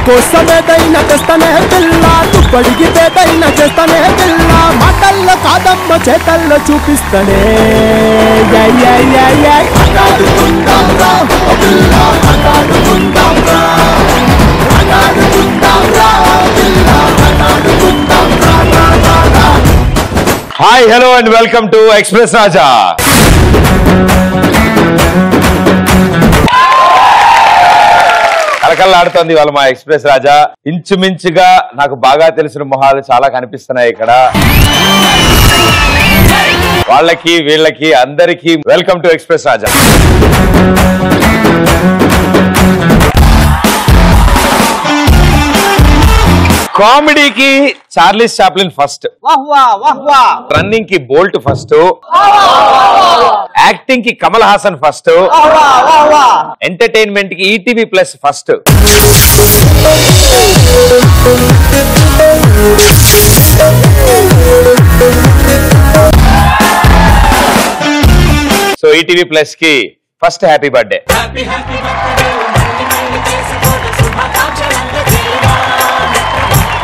కోసమేదైనా తెస్తానే పిల్ల తుప్పడికి పేదైనా చేస్తానే పిల్ల మాటల్లో కాదమ్మ చేతల్లో చూపిస్తానే hi hello and welcome to express Raja. కలకల్లాడుతోంది వాళ్ళ మా ఎక్స్ప్రెస్ రాజా. ఇంచుమించుగా నాకు బాగా తెలిసిన మొహాలు చాలా కనిపిస్తున్నాయి ఇక్కడ. వాళ్ళకి వీళ్ళకి అందరికి వెల్కమ్ టు ఎక్స్ప్రెస్ రాజా. కామెడీకి చార్లీస్ చాప్లిన్ ఫస్ట్, రన్నింగ్ కి బోల్ట్ ఫస్ట్, యాక్టింగ్ కి కమల్ హాసన్ ఫస్ట్, ఎంటర్టైన్మెంట్ కి ETV plus first. So ETV plus కి ఫస్ట్ హ్యాపీ బర్త్డే.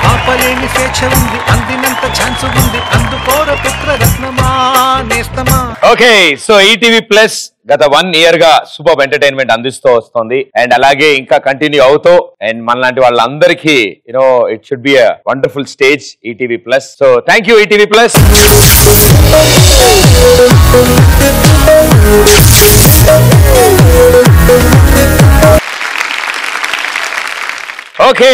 ఆపలేని స్వేచ్ఛ ఉంది, అందినంత ఛాన్స్ ఉంది, అందుకోర పుత్రరత్నమా నేస్తమా. ఓకే, సో ఈటీవీ ప్లస్ గత 1 year గా సూపర్ ఎంటర్టైన్మెంట్ అందిస్తూ వస్తుంది అండ్ అలాగే ఇంకా కంటిన్యూ అవుతూ అండ్ మనలాంటి వాళ్ళందరికీ it should be a wonderful stage ETV plus. So thank you ETV plus. Okay,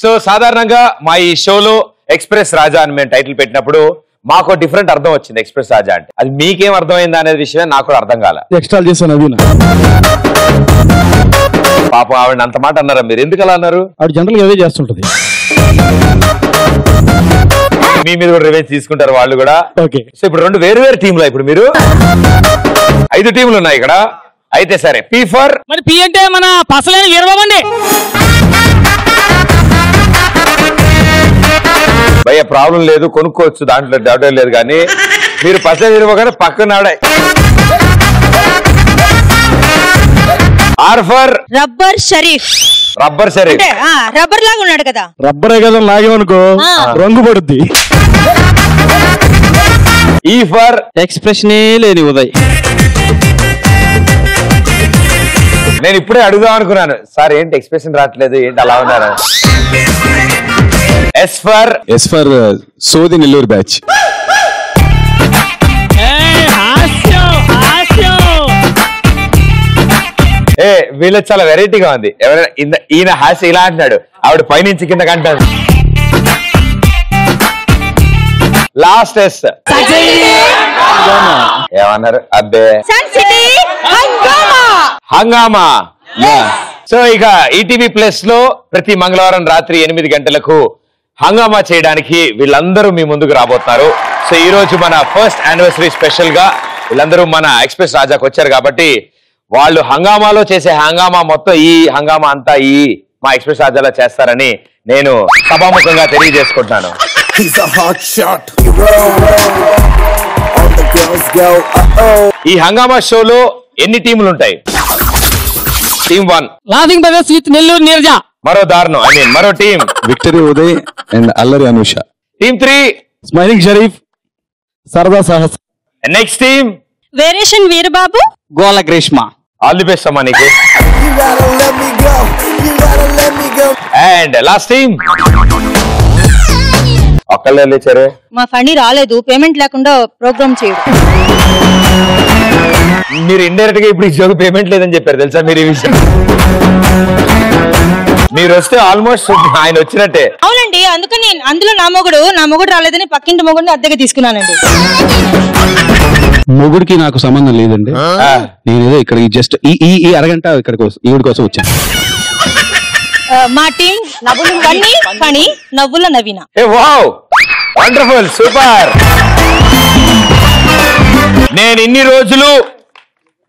so సాధారణంగా మా ఈ షోలో ఎక్స్ప్రెస్ రాజా అని మేము టైటిల్ పెట్టినప్పుడు మాకు డిఫరెంట్ అర్థం వచ్చింది. ఎక్స్ప్రెస్ రాజా అంటే అది మీకేం అర్థమైంది అనేది విషయం నాకు కూడా అర్థం కాల. ఎక్స్ట్రా చేశాను నవీన్. పాపం ఆవిడ అంత మాట అన్నారా మీరు? ఎందుకు అలా అన్నారు? ఆవిడ జనరల్ గా అదే చేస్తుంటది. మీ మీద కూడా రివెంజ్ తీసుకుంటారు వాళ్ళు కూడా. ఓకే, సో ఇప్పుడు 2 వేరు టీంలు. ఇప్పుడు మీరు 5 టీంలు ఉన్నాయి ఇక్కడ. అయితే సరే, పి ఫర్ మరి పి అంటే మన పసలేని వీరబాబండి. భయ్య ప్రాబ్లం లేదు, కొనుక్కోవచ్చు, దాంట్లో డౌట్ లేదు. కానీ మీరు పసలు ఇవ్వగానే పక్కన R for rubber Sharif. Rubber Sharif rubber లాగా ఉన్నాడు కదా. రబ్బరే కదా లాగేమనుకో రంగు పడుద్ది. ఈ ఫర్ ఎక్స్ప్రెషన్ లేని ఉదయ్. నేను ఇప్పుడే అడుగుదాం అనుకున్నాను, సార్ ఏంటి ఎక్స్ప్రెషన్ రావట్లేదు, ఏంటి అలా ఉన్నారు. ఎస్ ఫర్ సోది నెల్లూరు బ్యాచ్. వీళ్ళ చాలా వెరైటీగా ఉంది. ఎవరైనా ఈయన హాస్య ఇలా అంటున్నాడు, ఆవిడ పైనుంచి కింద కంటాడు. లాస్ట్ ఎస్ ఏమన్నారు? అబ్బే హంగామా. సో ఇక ఈటీవీ ప్లస్ లో ప్రతి మంగళవారం రాత్రి 8 గంటలకు హంగామా చేయడానికి వీళ్ళందరూ మీ ముందుకు రాబోతున్నారు. సో ఈ రోజు మన ఫస్ట్ యానివర్సరీ స్పెషల్ గా వీళ్ళందరూ మన ఎక్స్ప్రెస్ రాజాకు వచ్చారు కాబట్టి వాళ్ళు హంగామాలో చేసే హంగామా మొత్తం ఈ హంగామా అంతా ఈ మా ఎక్స్ప్రెస్ రాజాలో చేస్తారని నేను సభాముఖంగా తెలియజేసుకుంటున్నాను. ఈ హంగామా షోలో ఎన్ని టీములు ఉంటాయి? Team 1 laughing brothers with Nellore Neeraja. మరో దారుణం, మరో టీం విక్టరీ ఉదయ్ అండ్ అల్లరి అనుష. టీమ్ 3 స్మైలింగ్ షరీఫ్, సరదా Sahas. Next team variation Veerababu, గోల గ్రీష్మ. ఆల్ ది బెస్ట్ అమ్మా నీకు. అండ్ లాస్ట్ టీమ్ ఒక్కళ్ళే లేచారు. మా ఫండి రాలేదు, పేమెంట్ లేకుండా ప్రోగ్రామ్ చేయడు. మీరు ఇండైరెక్ట్ గా ఇప్పుడు ఈ జోగు పేమెంట్ లేదని చెప్పారు తెలుసా మీరు ఈ విషయం? మీరు వస్తే ఆల్మోస్ట్ ఆయన వచ్చినట్టే. అవునండి, అందుకని అందులో నా మొగుడు రాలేదని పక్కింటి మొగుడిని అద్దెకి తీసుకున్నానండి. మొగుడికి నాకు సంబంధం లేదండి. నేనేదో ఇక్కడ జస్ట్ ఈ అరగంట ఇక్కడ ఈవిడ కోసం వచ్చాను. మా టీం నవ్వుల నవీన. Wow, wonderful, super. నేను ఇన్ని రోజులు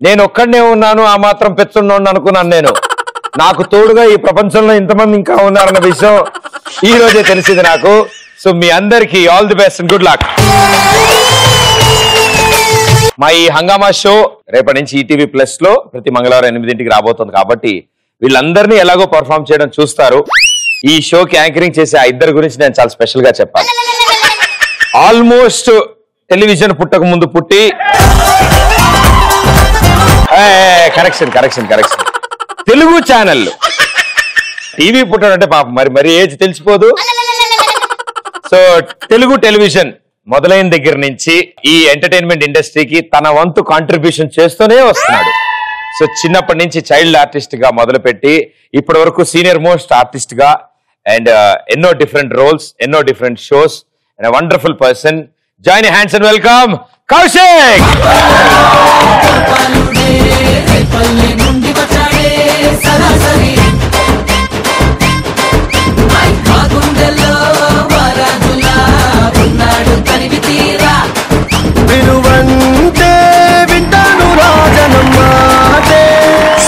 నేను ఒక్కడనే ఉన్నాను, ఆ మాత్రం పెచ్చున్నాను అనుకున్నాను. నేను నాకు తోడుగా ఈ ప్రపంచంలో ఇంతమంది ఇంకా ఉన్నారన్న విషయం ఈ రోజే తెలిసింది నాకు. సో మీ అందరికి all the best and good luck. మా ఈ హంగామా షో రేపటి నుంచి ఈటీవీ ప్లస్ లో ప్రతి మంగళవారం 8 గంటలకు రాబోతుంది కాబట్టి వీళ్ళందరినీ ఎలాగో పర్ఫామ్ చేయడం చూస్తారు. ఈ షోకి యాంకరింగ్ చేసే ఆ ఇద్దరు గురించి నేను చాలా స్పెషల్ గా చెప్పాలి. ఆల్మోస్ట్ టెలివిజన్ పుట్టక ముందు పుట్టి కరెక్షన్ తెలుగు ఛానల్ టీవీ పుట్టాడంటే పాపం మరి ఏజ్ తెలిసిపోదు. సో తెలుగు టెలివిజన్ మొదలైన దగ్గర నుంచి ఈ ఎంటర్టైన్మెంట్ ఇండస్ట్రీకి తన వంతు కాంట్రిబ్యూషన్ చేస్తూనే వస్తున్నాడు. సో చిన్నప్పటి నుంచి చైల్డ్ ఆర్టిస్ట్ గా మొదలుపెట్టి ఇప్పటి వరకు సీనియర్ మోస్ట్ ఆర్టిస్ట్ గా అండ్ ఎన్నో డిఫరెంట్ రోల్స్, ఎన్నో different shows, and wonderful person. Join hands and welcome Kaushik.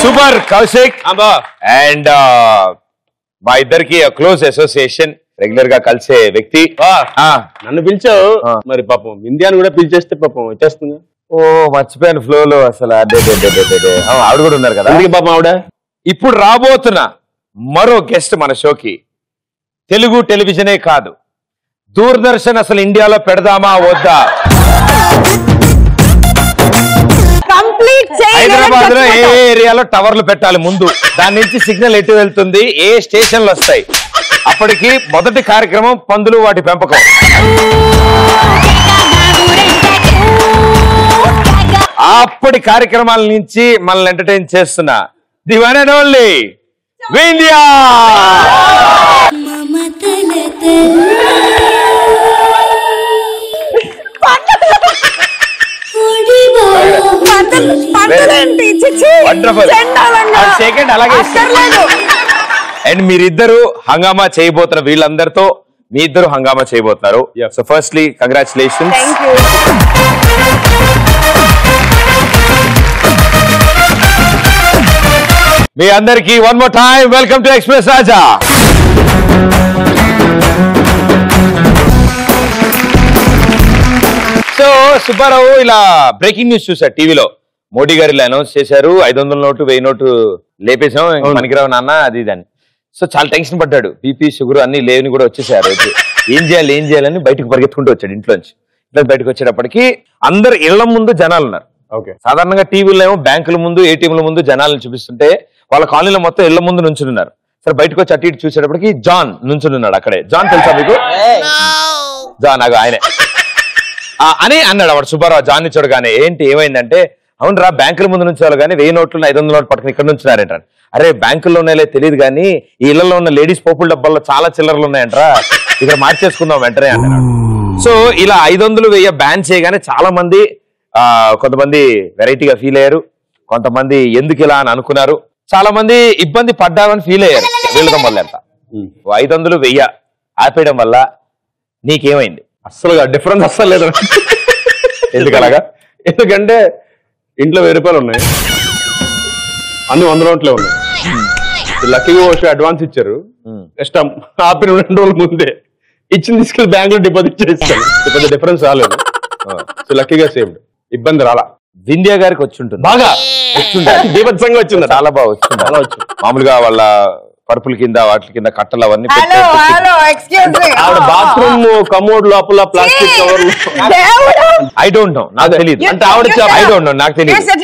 Super Kaushik. And మా ఇద్దరికి క్లోజ్ అసోసియేషన్, రెగ్యులర్ గా కలిసే వ్యక్తి. నన్ను పిలిచావు మరి పాపం ఇండియాని కూడా పిలిచేస్తే పాపం వచ్చేస్తుంది. ఓ మర్చిపోయాను ఫ్లో లో అసలు. ఆవిడ కూడా ఉన్నారు కదా పాపం ఆవిడ. ఇప్పుడు రాబోతున్న మరో గెస్ట్ మన షోకి తెలుగు టెలివిజనే కాదు, దూరదర్శన్ అసలు ఇండియాలో పెడదామా వద్దా, హైదరాబాద్ లో ఏ ఏరియాలో టవర్లు పెట్టాలి ముందు, దాని నుంచి సిగ్నల్ ఎటు వెళ్తుంది, ఏ స్టేషన్లు వస్తాయి, అప్పటికి మొదటి కార్యక్రమం పందులు వాటి పెంపకం. అప్పటి కార్యక్రమాల నుంచి మనల్ని ఎంటర్టైన్ చేస్తున్న the one and only Vindhya. And మీరిద్దరు హంగామా చేయబోతున్న వీళ్ళందరితో మీ ఇద్దరు హంగామా చేయబోతున్నారు. So firstly congratulations. మీ అందరికి one more time welcome to express Raja. So Subbarao ఇలా బ్రేకింగ్ న్యూస్ చూసారు టీవీలో, మోడీ గారు ఇలా అనౌన్స్ చేశారు 500 నోటు 1000 నోటు లేపేసాం, పనికిరావు నాన్న అది దాన్ని. సో చాలా టెన్షన్ పడ్డాడు, బీపీ షుగర్ అన్ని లేవని కూడా వచ్చేసారు. ఏం చేయాలని బయటకు పరిగెత్తుకుంటూ వచ్చాడు ఇంట్లోంచి. ఇంట్లో బయటకు వచ్చేటప్పటికి అందరు ఇళ్ల ముందు జనాలు ఉన్నారు. సాధారణంగా టీవీలో ఏమో బ్యాంకుల ముందు, ఏటీఎంల ముందు జనాలను చూపిస్తుంటే వాళ్ళ కాలనీలో మొత్తం ఇళ్ల ముందు నుంచున్నారు. సరే బయటకు వచ్చి అటు ఇటు చూసేటప్పటికి జాన్ నుంచున్నాడు అక్కడే. జాన్ తెలుసా మీకు? జాన్ ఆయనే అని అన్నాడు వాడు. సుబ్బారావు జాన్ ని చూడగానే ఏంటి ఏమైందంటే, అవును రా బ్యాంకుల ముందు నుంచి వాళ్ళు కానీ 1000 నోట్లు 500 నోట్లు పట్టుకుని ఇక్కడ నుంచున్నారంట. అరే బ్యాంకుల్లో ఉన్నాయో తెలియదు కానీ ఈ ఇళ్లలో ఉన్న లేడీస్ పోపుల డబ్బాల్లో చాలా చిల్లరలు ఉన్నాయంటరా, ఇక్కడ మార్చేసుకుందాం వెంటనే అన్నాడు. సో ఇలా 500 1000 బ్యాన్ చేయగానే చాలా మంది కొంతమంది వెరైటీగా ఫీల్ అయ్యారు, కొంతమంది ఎందుకు ఇలా అని అనుకున్నారు, చాలా మంది ఇబ్బంది పడ్డామని ఫీల్ అయ్యారు. వీళ్ళకం వల్ల ఎంత 500 1000 ఆపేయడం వల్ల నీకేమైంది? అస్సలు డిఫరెన్స్ అస్సలు లేదు. ఎందుకు అలాగా? ఎందుకంటే ఇంట్లో 1000 రూపాయలు ఉన్నాయి, అన్ని 100 నోట్లే ఉన్నాయి. లక్కీగా వచ్చి అడ్వాన్స్ ఇచ్చారు, జస్ట్ ఆపిన 2 రోజుల ముందే ఇచ్చింది తీసుకెళ్ళి బ్యాంక్ లో డిపాజిట్ చేస్తాను. పెద్ద డిఫరెన్స్ రాలేదు. లక్కీగా సేవ్డ్, ఇబ్బంది రాలా. వింధ్య గారికి వచ్చి ఉంటుంది, బాగా బీభత్సంగా వచ్చింది, చాలా బాగా వచ్చింది. అలా వచ్చింది మామూలుగా వాళ్ళ పరుపుల కింద వాటి కింద కట్టలు అవన్నీ బాత్రూమ్ కమోడ్ లోపల plastic cover. I don't know, నాకు తెలియదు. అంటే ఆవిడ ఐ డోంట్ నో, నాకు తెలియదు.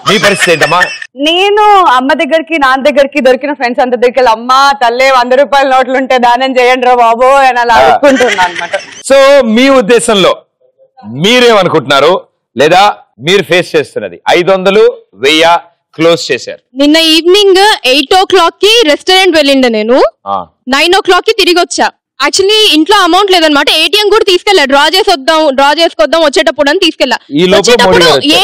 మీ పరిస్థితి ఏంటమ్మా? నేను అమ్మ దగ్గరికి నాన్న దగ్గరికి దొరికిన ఫ్రెండ్స్ అందరి దగ్గరికి అమ్మ తల్లే 100 రూపాయల నోట్లు ఉంటే దానం చేయండి రా బాబో అని అలా అనుకుంటున్నా అనమాట. సో మీ ఉద్దేశంలో మీరేమనుకుంటున్నారు, లేదా మీరు ఫేస్ చేస్తున్నది 500 1000 క్లోజ్ చేశారు? నిన్న ఈవినింగ్ 8 o'clock కి రెస్టారెంట్ వెళ్ళిండ నేను, 9 o'clock కి తిరిగి వచ్చా. యాక్చువల్లీ ఇంట్లో అమౌంట్ లేదనమాట, ఏటీఎం కూడా తీసుకెళ్ళా, డ్రా చేసుకొద్దాం వచ్చేటప్పుడు అని తీసుకెళ్ళా. వచ్చేటప్పుడు ఏ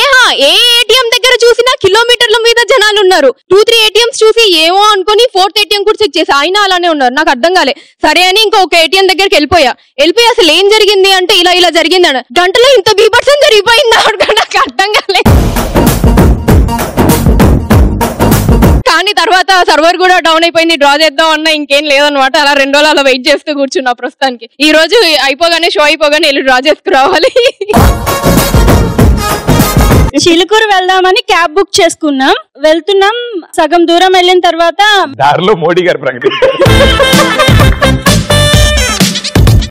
ఏటీఎం దగ్గర చూసినా కిలోమీటర్ల మీద జనాలు ఉన్నారు. 2-3 ఏటీఎంస్ చూసి ఏమో అనుకుని 4th ఏటీఎం కూడా చెక్ చేసి అయినా అలానే ఉన్నారు. నాకు అర్థం కాలే. సరే అని ఇంకొక ఏటీఎం దగ్గరికి వెళ్ళిపోయి అసలు ఏం జరిగింది అంటే ఇలా జరిగింది అన్న. గంటలో ఇంత బీభత్సం జరిగిపోయింది నాకు అర్థం కాలే. కానీ తర్వాత సర్వర్ కూడా డౌన్ అయిపోయింది, డ్రా చేద్దాం అన్నా ఇంకేం లేదనమాట. అలా 2 రోజులు అలా వెయిట్ చేస్తూ కూర్చున్నా. ప్రస్తుతానికి ఈ రోజు అయిపోగానే షో అయిపోగానే వెళ్ళి డ్రా చేసుకురావాలి. చిలుకూరు వెళ్దామని క్యాబ్ బుక్ చేసుకున్నాం, వెళ్తున్నాం. సగం దూరం వెళ్ళిన తర్వాత దారిలో మోడీ గారు ప్రకటించారు,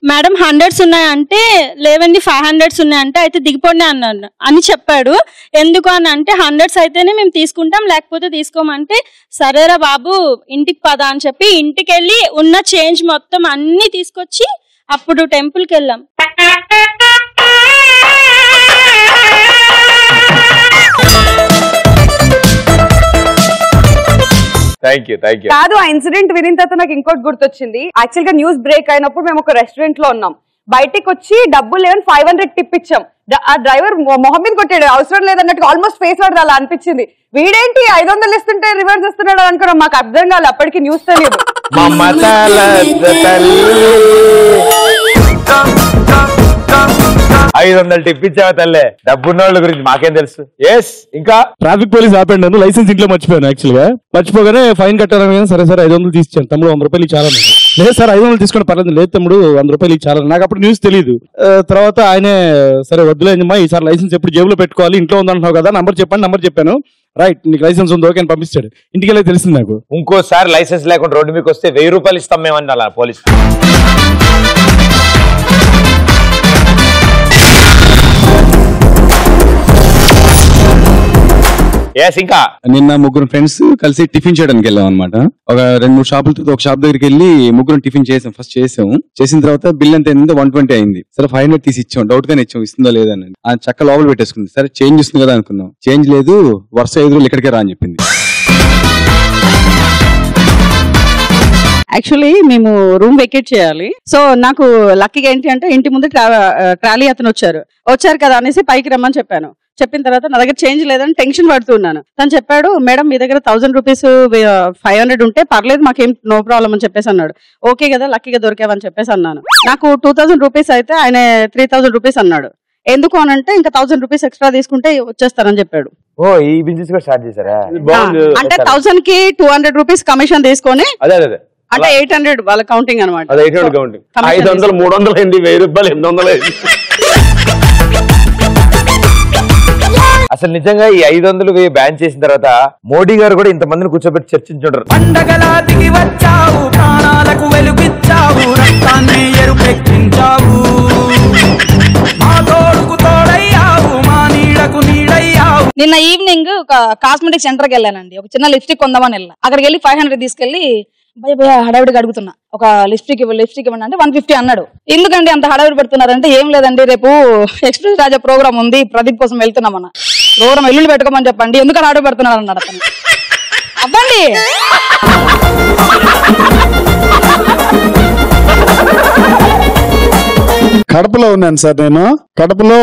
మేడం 100s ఉన్నాయంటే లేవండి 500s ఉన్నాయంటే అయితే దిగిపోండి అన్నాను అని చెప్పాడు. ఎందుకు అని అంటే 100s అయితేనే మేము తీసుకుంటాం, లేకపోతే తీసుకోమంటే సరేరా బాబు ఇంటికి పద అని చెప్పి ఇంటికి వెళ్ళి ఉన్న చేంజ్ మొత్తం అన్ని తీసుకొచ్చి అప్పుడు టెంపుల్కి వెళ్ళాం. కాదు, ఆ ఇన్సిడెంట్ వినిన తర్వాత నాకు ఇంకోటి గుర్తొచ్చింది. యాక్చువల్ గా న్యూస్ బ్రేక్ అయినప్పుడు మేము ఒక రెస్టారెంట్ లో ఉన్నాం. బయటికి వచ్చి డబ్బులు లేవని 500 టిప్ ఇచ్చాం. ఆ డ్రైవర్ మొహమ్మద్ కొట్టాడు, అవసరం లేదన్నట్టు ఆల్మోస్ట్ ఫేస్ వాడు అలా అనిపించింది. వీడేంటి 500 ఇస్తుంటే రివర్స్ ఇస్తున్నాడు అనుకున్నాం. మాకు అర్థం కాదు, అప్పటికి న్యూస్ తెలియదు. 500 టిప్ ఇచ్చావా తల్లే, డబ్బున్న వాళ్ళ గురించి మాకేం తెలుసు. ఎస్, ఇంకా ట్రాఫిక్ పోలీస్ ఆపండి నన్ను, లైసెన్స్ ఇంట్లో మర్చిపోయాను. యాక్చువల్ గా మర్చిపోగానే ఫైన్ కట్టారని సరే 500 తీసిచ్చాను. తమ్ముడు 100 రూపాయలు చాలా. లేదు సార్ 500 తీసుకోండి పర్లేదు. లేదు తమ్ముడు 100 రూపాయలు చాలా. నాకు అప్పుడు న్యూస్ తెలియదు. తర్వాత ఆయనే సరే వద్దులేమ్మా, ఈసారి లైసెన్స్ ఎప్పుడు జేబులో పెట్టుకోవాలి, ఇంట్లో ఉందంటున్నావు కదా, నంబర్ చెప్పండి. నంబర్ చెప్పాను, రైట్ నీకు లైసెన్స్ ఉంది ఓకే అని పంపిస్తాడు. ఇంటికి వెళ్ళి తెలిసింది నాకు. ఇంకోసారి లైసెన్స్ లేకుండా రోడ్డు మీకు వస్తే 1000 రూపాయలు ఇస్తాం మేమని అలా పోలీసు. ఇంకా నిన్న ముగ్గురు ఫ్రెండ్స్ కలిసి టిఫిన్ చేయడానికి వెళ్ళాం అనమాట. ఒక 2-3 షాపులతో ఒక షాప్ దగ్గరికి వెళ్ళి ముగ్గురు టిఫిన్ చేసాం. ఫస్ట్ చేసిన తర్వాత బిల్ ఎంత అయిందో 120 అయింది. సరే 500 తీసి ఇచ్చాం, డౌట్ గానే ఇచ్చాం ఇస్తుందో లేదని. ఆ చక్క లోపల పెట్టేసుకుంది. సరే చేంజ్ ఇస్తుంది కదా అనుకున్నాం, చేంజ్ లేదు, వరుస 5 రోజులు ఇక్కడికే రా అని చెప్పింది. యాక్చువల్లీ మేము రూమ్ వెకేట్ చేయాలి. సో నాకు లక్కీగా ఏంటి అంటే ఇంటి ముందు ట్రాలీ అతను వచ్చారు కదా అనేసి పైకి రమ్మని చెప్పాను. చెప్పిన తర్వాత నా దగ్గర చేంజ్ లేదని టెన్షన్ పడుతున్నాను. తను చెప్పాడు, మేడం మీ దగ్గర 1000 రూపీస్ 500 ఉంటే పర్లేదు, మాకేం నో ప్రాబ్లం అని చెప్పేసి అన్నాడు. ఓకే కదా లక్కీగా దొరికావని చెప్పేసి అన్నాను. నాకు 2000 రూపీస్ అయితే ఆయన 3000 రూపీస్ అన్నాడు. ఎందుకు అనంటే ఇంకా 1000 రూపీస్ ఎక్స్ట్రా తీసుకుంటే వచ్చేస్తారని చెప్పాడు. ఓ ఈ బిజినెస్ కూడా స్టార్ట్ చేశారా? అంటే 1000 కి 200 రూపీస్ కమిషన్ తీసుకొని అదే అంటే 800 వాళ్ళ కౌంటింగ్ అనమాట. 500 300 అయింది, 1000 రూపాయలు 800 అయింది. అసలు నిజంగా ఈ 500 బ్యాన్ చేసిన తర్వాత మోడీ గారు కూడా ఇంతమందిని కూర్చోబెట్టి చర్చించుంటారు. పండగలా దిగి వచ్చావు, ప్రాణాలకు వెలుగిచ్చావు, రక్తాన్ని ఎరుపెక్కించావు, మా తోడుకు తోడయ్యావు, మా నీడకు నీడయ్యావు. నిన్న ఈవినింగ్ ఒక కాస్మెటిక్ సెంటర్కి వెళ్ళానండి. ఒక చిన్న లిప్స్టిక్ కొందామని వెళ్ళా. అక్కడికి వెళ్ళి 500 తీసుకెళ్లి భయ హడావిడిగా అడుగుతున్నా, ఒక లిప్స్టిక్ ఇవ్వండి అంటే 150 అన్నాడు. ఎందుకండి అంత హడావిడి పెడుతున్నారంటే ఏం లేదండి రేపు ఎక్స్ప్రెస్ రాజా ప్రోగ్రామ్ ఉంది, ప్రదీప్ కోసం వెళ్తున్నామన్న. ప్రోగ్రామ్ ఎల్లుండి పెట్టుకోమని చెప్పండి, ఎందుకు హడావిడి పెడుతున్నారు అన్నాడు అతను. అవ్వండి కడపలో ఉన్నాను సార్. నేను కడపలో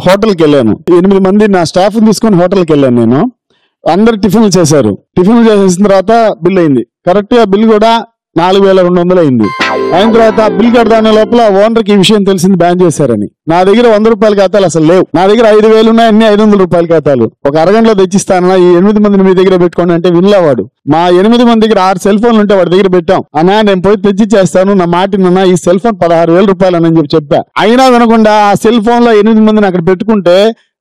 హోటల్కి వెళ్ళాను. 8 మంది నా స్టాఫ్ తీసుకొని హోటల్కి వెళ్ళాను. నేను అందరు టిఫిన్లు చేశారు. టిఫిన్లు చేసిన తర్వాత బిల్ అయింది. కరెక్ట్ గా బిల్ కూడా 4200 అయింది. అయిన తర్వాత బిల్ కడదానే లోపల ఓనర్కి ఈ విషయం తెలిసింది, బ్యాన్ చేశారని. నా దగ్గర 100 రూపాయల ఖాతాలు అసలు లేవు. నా దగ్గర 5000 ఉన్నాయి, అన్ని 500 రూపాయల ఖాతాలు. ఒక అరగంటలో తెచ్చిస్తానన్నా, ఈ 8 మందిని మీ దగ్గర పెట్టుకోండి అంటే వినలేవాడు. మా 8 మంది దగ్గర 6 సెల్ ఫోన్లు ఉంటే వాడి దగ్గర పెట్టాం. అన్నా నేను పోయి తెచ్చి చేస్తాను, నా మాటినన్నా ఈ సెల్ ఫోన్ 16,000 రూపాయలు అని చెప్పా. అయినా వినకుండా ఆ సెల్ ఫోన్ లో 8 మందిని అక్కడ పెట్టుకుంటే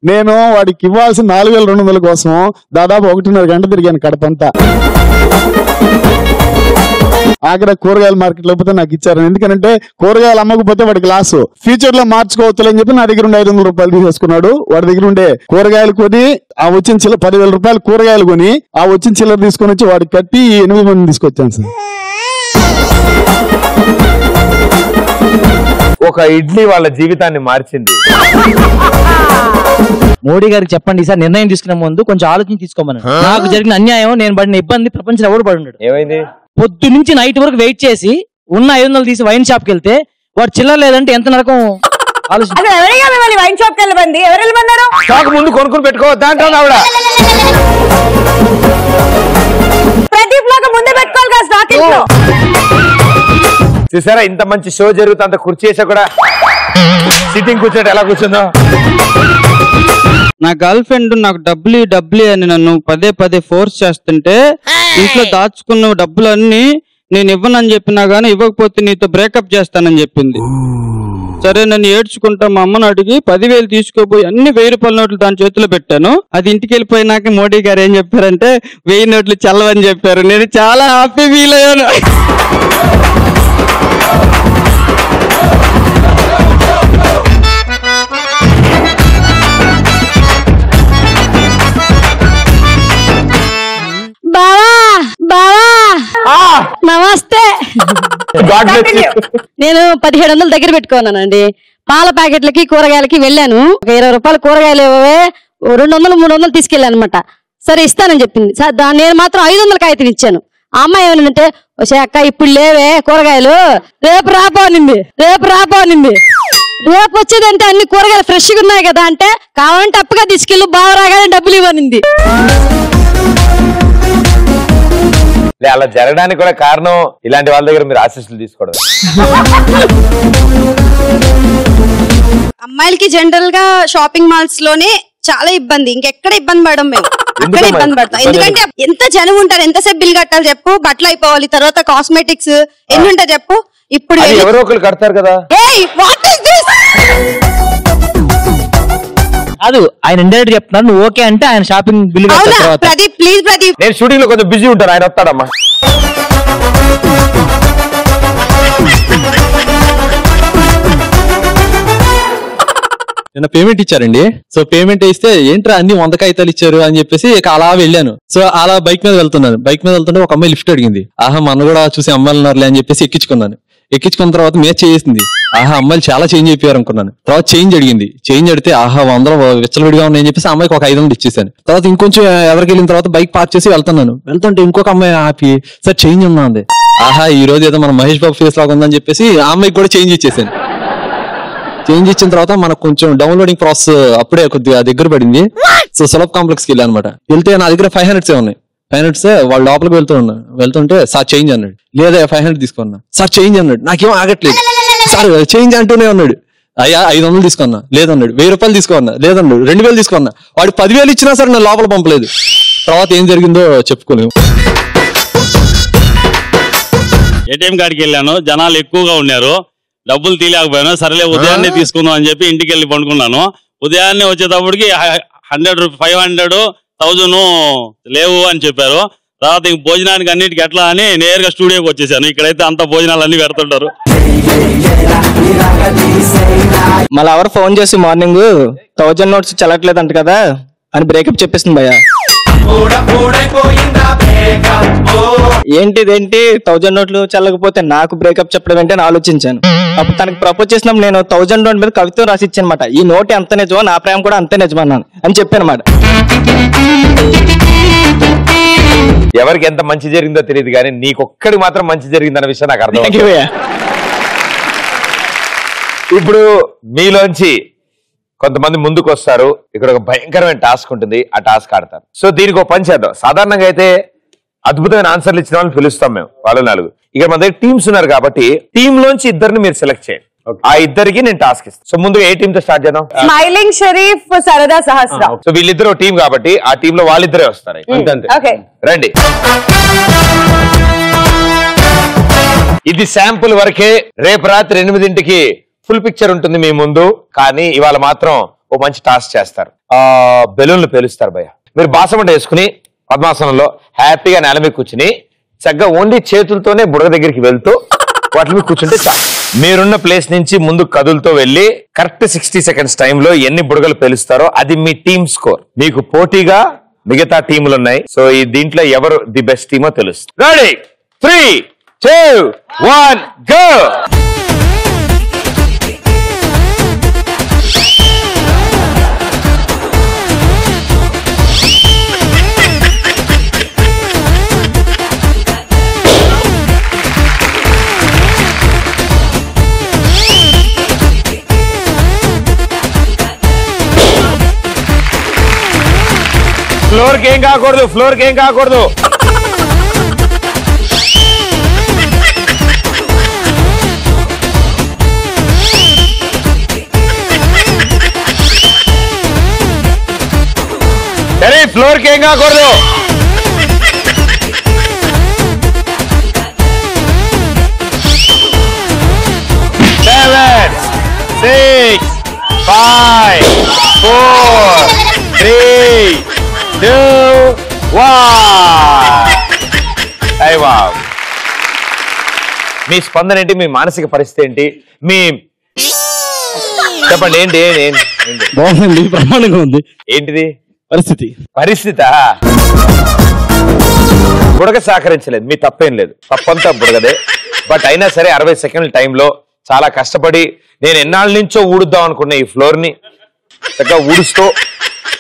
నేను వాడికి ఇవ్వాల్సిన 4200 కోసం దాదాపు 1.5 గంట తిరిగాను కడపంతా. ఆఖరి కూరగాయల మార్కెట్ లేకపోతే నాకు ఇచ్చారు. ఎందుకంటే కూరగాయలు అమ్మకపోతే వాడికి లాస్, ఫ్యూచర్ లో మార్చుకోవచ్చు అని చెప్పి నా దగ్గర ఉండే 500 రూపాయలు తీసేసుకున్నాడు. వాడి దగ్గర ఉండే కూరగాయలు కొని ఆ వచ్చిన చిల్లర 10,000 రూపాయలు కూరగాయలు కొని ఆ వచ్చిన చిల్లర తీసుకొని వచ్చి వాడికి కట్టి 8 మందిని తీసుకొచ్చాను సార్. ఒక ఇడ్లీ వాళ్ళ జీవితాన్ని మార్చింది. మోడీ గారికి చెప్పండి సార్, నిర్ణయం తీసుకునే ముందు కొంచెం ఆలోచన తీసుకోమని. నాకు జరిగిన అన్యాయం, నేను పడిన ఇబ్బంది ప్రపంచంలో ఎవరు పడి ఉన్నాడు. ఏమైంది? పొద్దు నుంచి నైట్ వరకు వెయిట్ చేసి ఉన్న 500 తీసి వైన్ షాప్ కి వెళ్తే వాడు చిల్లర లేదంటే ఎంత నరకం ఆలోచించి. వైన్ షాప్ కి వెళ్ళమండి, ఎవరు వెళ్ళమన్నారు? స్టాక్ ముందు కొనుక్కుని పెట్టుకోవద్దా అంటాను ఆవిడ. ప్రదీప్ లాగా ముందే పెట్టుకోవాలి కదా స్టాక్ ఇంట్లో. చూసారా ఇంత మంచి షో జరుగుతుంది, అంత కుర్చీ వేసా కూడా సిట్టింగ్ కూర్చోటి ఎలా కూర్చుందో. నా గర్ల్ ఫ్రెండ్ నాకు డబ్బులు అని నన్ను పదే పదే ఫోర్స్ చేస్తుంటే ఇంట్లో దాచుకున్న డబ్బులన్నీ నేను ఇవ్వనని చెప్పినా గానీ ఇవ్వకపోతే నీతో బ్రేకప్ చేస్తానని చెప్పింది. సరే నన్ను ఏడ్చుకుంటా మా అమ్మను అడిగి 10,000 తీసుకోపోయి అన్ని 1000 రూపాయల నోట్లు దాని చేతిలో పెట్టాను. అది ఇంటికి వెళ్ళిపోయినాక మోడీ గారు ఏం చెప్పారంటే 1000 నోట్లు చల్లవని చెప్పారు. నేను చాలా హ్యాపీ ఫీల్ అయ్యాను. నమస్తే. నేను 1700 దగ్గర పెట్టుకున్నానండి. పాల ప్యాకెట్లకి కూరగాయలకి వెళ్ళాను. ఒక 20 రూపాయలు కూరగాయలు 200 300 తీసుకెళ్ళాను అనమాట. సరే ఇస్తానని చెప్పింది. నేను మాత్రం 500 కాగితం ఇచ్చాను. ఆ అమ్మాయి ఏమనంటే వచ్చే అక్క ఇప్పుడు లేవే కూరగాయలు రేపు రాపోనింది. రేపు వచ్చేదంటే అన్ని కూరగాయలు ఫ్రెష్గా ఉన్నాయి కదా అంటే కావాలంటే అప్పుగా తీసుకెళ్ళు బావ రాగానే డబ్బులు ఇవ్వనింది. అలా జరగడానికి కూడా కారణం ఇలాంటి వాళ్ళ దగ్గర మీరు ఆశీస్సులు తీసుకోవడం. అమ్మాయిలకి జనరల్ గా షాపింగ్ మాల్స్ లోనే చాలా ఇబ్బంది. ఇంకెక్కడ ఇబ్బంది పడడం మేము అక్కడ ఇబ్బంది పడతాం. ఎందుకంటే ఎంత జనం ఉంటారు, ఎంతసేపు బిల్ కట్టాలి చెప్పు. బట్టలు అయిపోవాలి, తర్వాత కాస్మెటిక్స్ ఎన్ని ఉంటాయి చెప్పు. ఇప్పుడు ఎవరో ఒకరు కడతారు కదా. కాదు ఆయన ఇండైరెక్ట్ చెప్తున్నారు. నువ్వు ఓకే అంటే ఆయన shopping bill Pradeep please Pradeep. నేను షూటింగ్ లో కొంచెం బిజీ ఉంటాను, ఆయన వస్తాడమ్మా. నిన్న పేమెంట్ ఇచ్చారండి. సో పేమెంట్ ఇస్తే ఏంట్రా అన్ని 100 కాగితాలు ఇచ్చారు అని చెప్పేసి అలా వెళ్ళాను. సో అలా బైక్ మీద వెళ్తుంటే ఒక అమ్మాయి లిఫ్ట్ అడిగింది. ఆహా మన కూడా చూసి అమ్మాయిలు ఉన్నారులే అని చెప్పేసి ఎక్కించుకున్న తర్వాత మ్యాచ్ చేసింది. ఆహా అమ్మాయిలు చాలా చేంజ్ అయిపోయారు అనుకున్నాను. తర్వాత చేంజ్ అడిగింది. చేంజ్ అడిగితే ఆహా 100 విచ్చలవిడిగా ఉన్నాయని చెప్పేసి అమ్మాయికి ఒక 500 ఇచ్చేసాను. తర్వాత ఇంకొంచెం ఎవరికి వెళ్ళిన తర్వాత బైక్ పార్క్ చేసి వెళ్తుంటే ఇంకొక అమ్మాయి ఆపి సార్ చేంజ్ ఉన్నా ఉంది. ఆహా ఈ రోజు ఏదో మన మహేష్ బాబు ఫేస్ లాగా ఉందని చెప్పేసి ఆ అమ్మాయికి కూడా చేంజ్ ఇచ్చేసాను. చేంజ్ ఇచ్చిన తర్వాత మనకు కొంచెం డౌన్లోడింగ్ ప్రాసెస్ అప్పుడే కొద్దిగా దగ్గర పడింది. సో సులభ్ కాంప్లెక్స్కి వెళ్ళాను అనమాట. వెళ్తే నా దగ్గర 500 ఉన్నాయి. 500 వాళ్ళ లోపలికి వెళ్తుంటే సార్ చేంజ్ అన్నాడు. లేదా 500 తీసుకున్నా. సార్ చేంజ్ అన్నాడు. నాకేం ఆగట్లేదు. సార్ చేంజ్ అంటూనే ఉన్నాడు. అయ్యా 500 తీసుకున్నా. లేదన్నాడు. 1000 రూపాయలు తీసుకున్నా. లేదన్నాడు. 2000 తీసుకున్నా. వాడు 10,000 ఇచ్చినా సరే నా లోపల పంపలేదు. తర్వాత ఏం జరిగిందో చెప్పుకోలేము. ఏటీఎం కాడికి వెళ్ళాను. జనాలు ఎక్కువగా ఉన్నారు. డబ్బులు తీయలేకపోయాను. సరేలే ఉదయాన్నే తీసుకుందాం అని చెప్పి ఇంటికి వెళ్ళి పండుకున్నాను. ఉదయాన్నే వచ్చేటప్పటికి 100 500 1000 లేవు అని చెప్పారు. తర్వాత ఇంక భోజనానికి అన్నిటికీ ఎట్లా అని నేరుగా స్టూడియోకి వచ్చేసాను. ఇక్కడైతే అంత భోజనాలు అన్ని పెడుతుంటారు. మళ్ళీ ఎవరు ఫోన్ చేసి మార్నింగ్ 1000 నోట్స్ చల్లట్లేదు అంట కదా అని బ్రేకప్ చెప్పేసింది భయ్య. ఏంటిదేంటి 1000 నోట్లు చల్లకపోతే నాకు బ్రేకప్ చెప్పడం ఏంటని ఆలోచించాను. అప్పుడు తనకి ప్రపోజ్ చేసినప్పుడు నేను 1000 నోట్ మీద కవిత్వం రాసి ఇచ్చానమాట. ఈ నోట్ ఎంత నిజమో నా ప్రేమ కూడా అంతే నిజమన్నాను అని చెప్పానమాట. ఎవరికి ఎంత మంచి జరిగిందో తెలియదు కానీ నీకొక్కడికి మాత్రం మంచి జరిగిందన్న విషయం నాకు అర్థం. ఇప్పుడు మీలోంచి కొంతమంది ముందుకు వస్తారు. ఇక్కడ ఒక భయంకరమైన టాస్క్ ఉంటుంది. ఆ టాస్క్ ఆడతారు. సో దీనికి ఒక పని చేద్దాం. సాధారణంగా అయితే అద్భుతమైన ఆన్సర్లు ఇచ్చిన వాళ్ళని పిలుస్తాం మేము, వాళ్ళు 4. ఇక్కడ మన దగ్గర టీమ్స్ ఉన్నారు కాబట్టి టీమ్ లోంచి 2 మీరు సెలెక్ట్ చేయండి. ఆ 2కి నేను టాస్క్ ఇస్తాను. సో ముందుగా ఏ టీమ్ తో స్టార్ట్ చేద్దాం? స్మైలింగ్ షరీఫ్, సరదా సహస్ర. సో వీళ్ళిద్దరు టీం కాబట్టి ఆ టీమ్ లో వాళ్ళిద్దరే వస్తారు. రండి. ఇది శాంపుల్ వరకే. రేపు రాత్రి 8ంటికి ఫుల్ పిక్చర్ ఉంటుంది మీ ముందు. కానీ ఇవాళ మాత్రం ఓ మంచి టాస్క్ చేస్తారు. బెలూన్లు పేలుస్తారు భయ్య. మీరు బాసమంట వేసుకుని పద్మాసనంలో హ్యాపీగా నేల మీద కూర్చుని చక్కగా ఓన్లీ చేతులతోనే బుడగ దగ్గరికి వెళ్తూ వాటి మీద కూర్చుంటే చాలు. మీరున్న ప్లేస్ నుంచి ముందు కదులతో వెళ్ళి కరెక్ట్ 60 సెకండ్స్ టైంలో ఎన్ని బుడగలు పేలుస్తారో అది మీ టీమ్ స్కోర్. మీకు పోటీగా మిగతా టీములు ఉన్నాయి. సో ఈ దీంట్లో ఎవరు ది బెస్ట్ టీమో తెలుస్తుంది. Ready 3 2 1 go. ఫ్లోర్కి ఏం కాకూడదు. ఎవరికి ఏం కాకూడదు. సెవెన్, 6, 5, 4, 3, 2, 1. అయ్యా, మీ స్పందన ఏంటి? మీ మానసిక పరిస్థితి ఏంటి? మీ చెప్పండి ఏంటి? బాగుంది, బ్రహ్మాండంగా ఉంది. ఏంటిది పరిస్థితి? బుడగ సహకరించలేదు, మీ తప్పేం లేదు, తప్పంతా బుడగదే. బట్ అయినా సరే 60 సెకండ్ల టైంలో చాలా కష్టపడి నేను ఎన్నాళ్ళ నుంచో ఊడుద్దాం అనుకున్న ఈ ఫ్లోర్ ని చక్కగా ఊడుస్తూ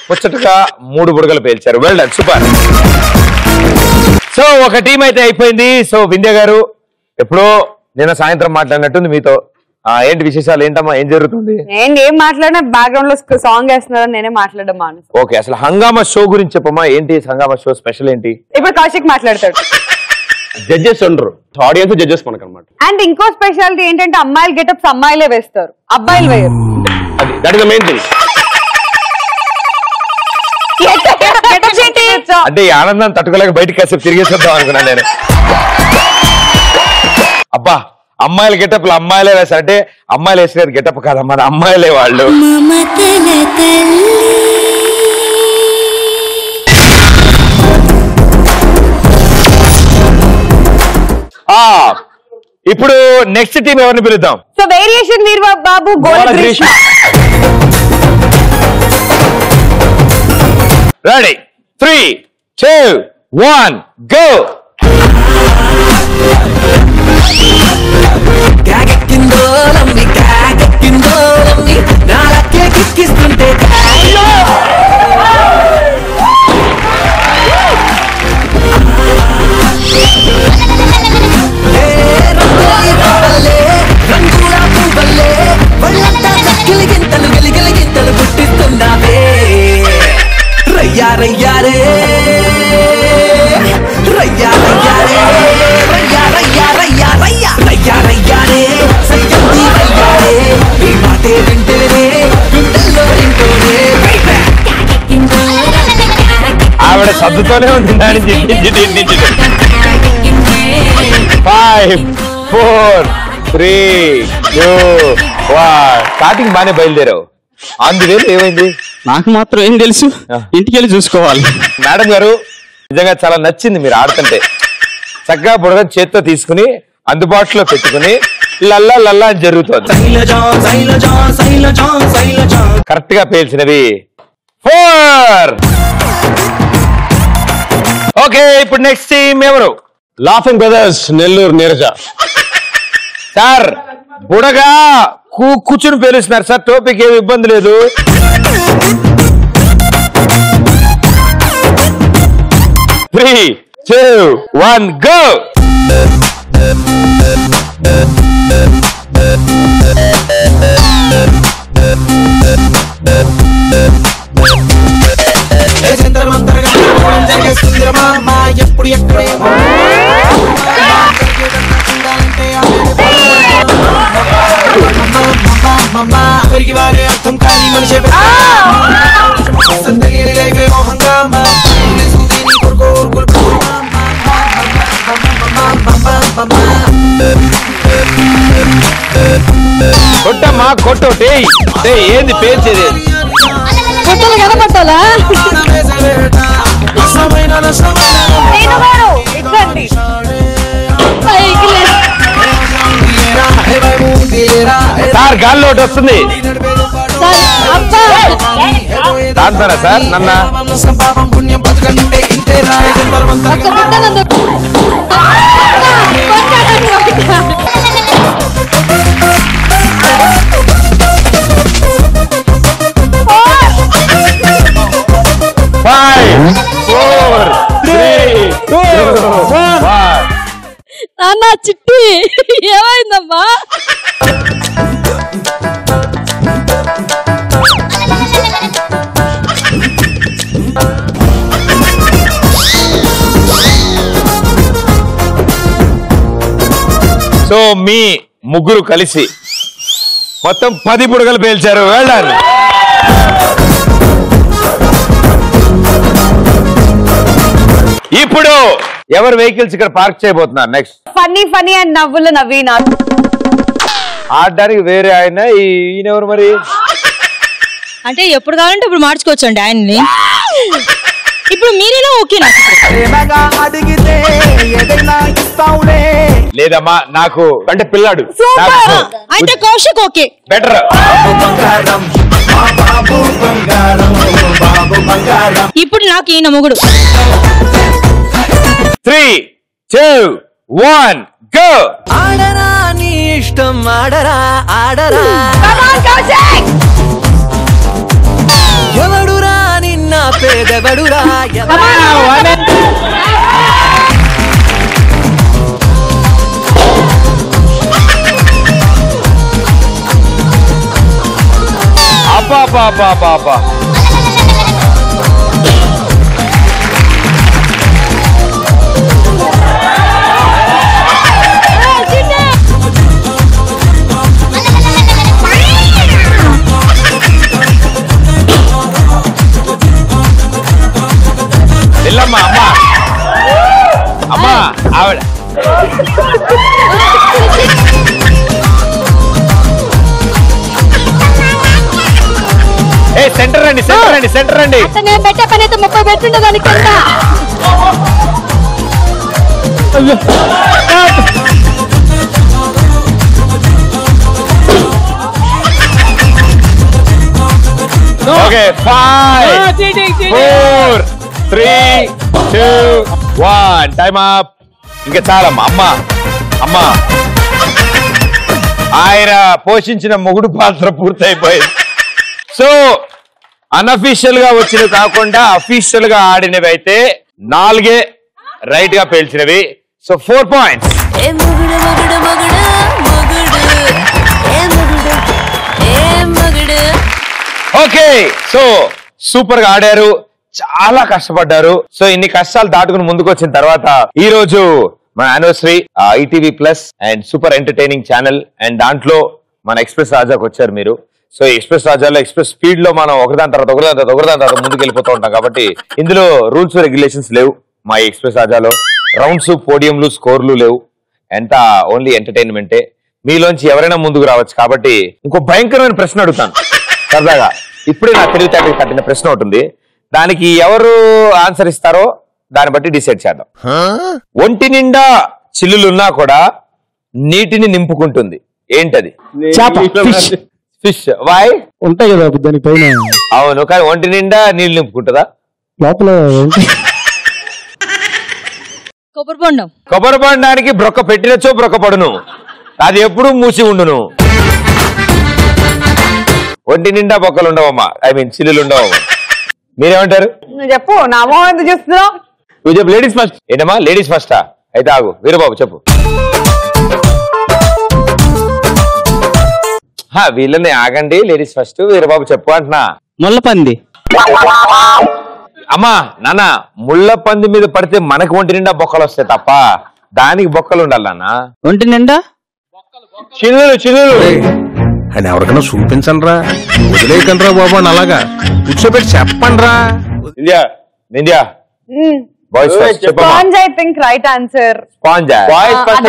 ముచ్చటగా 3 బుడగలు పేల్చారు. Well done, super. సో ఒక టీం అయితే అయిపోయింది. సో వింధ్య గారు ఎప్పుడో నిన్న సాయంత్రం మాట్లాడినట్టుంది మీతో. ఏంటి విశేషాలు? ఏంటమ్మా, ఏం జరుగుతుంది? నేను ఏం మాట్లాడినా బ్యాక్గ్రౌండ్ లో సాంగ్ వేస్తున్నారని నేనే మాట్లాడడం మానేసి. ఓకే, అసలు హంగామా షో గురించి చెప్పమ్మా. ఏంటి హంగామా షో స్పెషల్ ఏంటి? ఇప్పుడు కౌశిక్ మాట్లాడతాడు. జడ్జెస్ ఉండరు, ఆడియన్స్ జడ్జెస్ మనకు అనమాట. అండ్ ఇంకో స్పెషాలిటీ ఏంటంటే అమ్మాయిలు గెటప్స్ అమ్మాయిలే వేస్తారు, అబ్బాయిలు వేయరు. That is the main thing. అంటే ఈ ఆనందం తట్టుకోలేక బయటికి కాసేపు తిరిగేసేద్దాం అనుకున్నాను నేను. అబ్బా, అమ్మాయిల గెటప్లు అమ్మాయిలే వేస్తారు అంటే అమ్మాయిలు వేసిన గెటప్ కాదమ్మా, అమ్మాయిలే వాళ్ళు. ఇప్పుడు నెక్స్ట్ టీం ఎవరిని పిలుద్దాం? సో వేరియేషన్ వీర్ బాబు, గోల గ్రీష్మ. Ready, 3, 2, 1, go. ఆవిడ సద్దుతోనే ఉంది. 5, 4, 3, 2, 1. స్టార్టింగ్ బాగానే బయలుదేరావు. అందువేళ ఏమైంది? నాకు మాత్రం ఏం తెలుసు, ఇంటికి వెళ్ళి చూసుకోవాలి. మేడం గారు నిజంగా చాలా నచ్చింది మీరు ఆడుతుంటే. చక్కగా బుడగ చేత్తో తీసుకుని అందుబాటులో పెట్టుకుని లల్లా లల్లా అని జరుగుతుంది. కరెక్ట్ గా పేల్చినవి 4. ఓకే, ఇప్పుడు నెక్స్ట్ టీం ఎవరు? Laughing brothers, Nellore Neeraja. Sir బుడగా కూర్చుని పేలుస్తున్నారు సార్, టోపిక్ ఏమి ఇబ్బంది లేదు. Three, 2, 1, go. ఎప్పుడు ఎక్కడే అర్థం కాని మనిషి కొట్టమ్మా, కొట్టు. ఏంది పేర్చేది? కనపట్టాలా? సార్ గాల్లో ఒకటి వస్తుంది. దాంతోనా సార్ నన్న నాన్న చిట్టి ఏమైందమ్మా? సో మీ ముగ్గురు కలిసి మొత్తం 10 బుడగలు పేల్చారు. వెళ్ళాలి. ఇప్పుడు ఎవరు వెహికల్స్ ఇక్కడ పార్క్ చేయబోతున్నారు నెక్స్ట్? ఫన్నీ ఫన్నీ అండ్ నవ్వుల నవీన్. ఆడడానికి వేరే ఆయన, ఈయనెవరు మరి? అంటే ఎప్పుడు కావాలంటే ఇప్పుడు మార్చుకోవచ్చు అండి ఆయన్ని. ఇప్పుడు మీరేనా ఓకేనా? లేదమ్మా నాకు అంటే పిల్లాడు అయితే కౌశిక్ ఓకే బెటర్. ఇప్పుడు నాకు ఈయన మొగుడు. 3, 2, 1 గో. ఆడరా నీ ఇష్టం ఆడరా ఆడరా ఎవడురా నిన్న పేదవడురా అబ్బా వెళ్ళమ్మా అమ్మా అమ్మా ఆవిడ సెంటర్ రండి సెంటర్ రండి. నేను పెట్టే పని అయితే 30 పెట్టుండే దానికి ఓకే 5, 4, 3, 2, 1 టైమ్ అప్. ఇంకా చాలమ్మా అమ్మా ఆయన పోషించిన మొగుడు పాత్ర పూర్తయిపోయింది. సో అన్అఫీషియల్ గా వచ్చినవి కాకుండా అఫీషియల్ గా ఆడినవి అయితే 4 రైట్ గా పేల్చినవి. So 4 points. Okay so super గా ఆడారు, చాలా కష్టపడ్డారు. సో ఇన్ని కష్టాలు దాటుకుని ముందుకు వచ్చిన తర్వాత ఈ రోజు మన anniversary ETV plus and super entertaining channel and దాంట్లో మన ఎక్స్ప్రెస్ రాజాకి వచ్చారు మీరు. సో ఎక్స్ప్రెస్ రాజాలో ఎక్స్ప్రెస్ స్పీడ్ లో మనం ఒకదాని తర్వాత ముందుకు వెళ్ళిపోతూ ఉంటాం కాబట్టి ఇందులో రూల్స్ రెగ్యులేషన్స్ లేవు. మా ఎక్స్ప్రెస్ రాజాలో రౌండ్స్, పోడియంలు, స్కోర్లు లేవు. ఎంత ఓన్లీ ఎంటర్టైన్మెంటే. మీలోంచి ఎవరైనా ముందుకు రావచ్చు. కాబట్టి ఇంకో భయంకరమైన ప్రశ్న అడుగుతాను సరదాగా. ఇప్పుడే నా తెలివితేటకి కట్టిన ప్రశ్న ఉంటుంది. దానికి ఎవరు ఆన్సర్ ఇస్తారో దాన్ని బట్టి డిసైడ్ చేద్దాం. ఒంటి నిండా చిల్లులున్నా కూడా నీటిని నింపుకుంటుంది, ఏంటది? ఫిష్. వై? ఉంటాయి కదా దానికి పైన. అవును, కానీ ఒంటి నిండా నీళ్ళు నింపుకుంటుందా? లోపల కొబ్బరి బొండానికి బ్రొక్క పెట్టినచో బ్రొక్క పడును, అది ఎప్పుడు మూసి ఉండును. ఒంటి నిండా బొక్కలు ఉండవమ్మా, ఐ మీన్ చిల్లులు ఉండవమ్మా. మీరేమంటారు? నువ్వు చెప్పు, నా మొహం ఎందుకు చూస్తున్నావు? నువ్వు చెప్పు. Ladies first. ఏంటమ్మా లేడీస్ ఫస్టా? అయితే ఆగు, వీరబాబు చెప్పు. వీళ్ళని ఆగండి, లేడీస్ ఫస్ట్, వీరబాబు చెప్పు అంటున్నా. ముళ్ళపంది. అమ్మా నాన్న, ముళ్ళ పంది మీద పడితే మనకు ఒంటి నిండా బొక్కలు వస్తాయి తప్ప దానికి బొక్కలు ఉండాలి నాన్న. ఒంటి నిండా చిల్లులు అని ఎవరికైనా చూపించండి రా, వదిలేయకండి రా బాబు అని అలాగా కూర్చోబెట్టి చెప్పండి రా. నింద్యా బాయ్స్ ఫస్ట్ చెప్పమ్మా. Sponge I think right answer. Sponge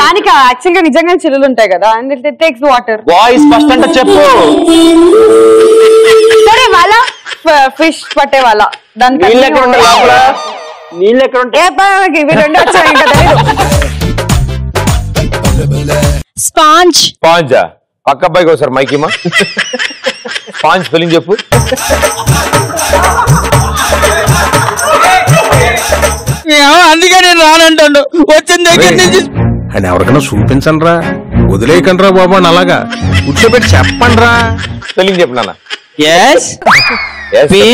దానికి యాక్చువల్ గా నిజంగా చిల్లులు ఉంటాయి కదా, and it takes water. Boys first అంటే చెప్పు. సరే వాళ్ళ ఫిష్ పట్టే వాళ్ళ దానికి నీళ్ళు ఎక్కడ ఉంటాయి లోపల? నీళ్ళు ఎక్కడ ఉంటాయి? ఇవి రెండు వచ్చాయి ఇంకా తెలియదు. స్పాంజ్. స్పాంజా? పక్క అబ్బాయికి ఒకసారి మైకిమా. స్పాంజ్ స్పెల్లింగ్ చెప్పు. అందుకే నేను రానంటాడు వచ్చిన దగ్గర నుంచి. అని ఎవరికైనా చూపించండి రా, వదిలేయకండి రా బాబు అని అలాగా కూర్చోబెట్టి చెప్పండి రా. స్పెల్లింగ్ చెప్పు నాన్న. S P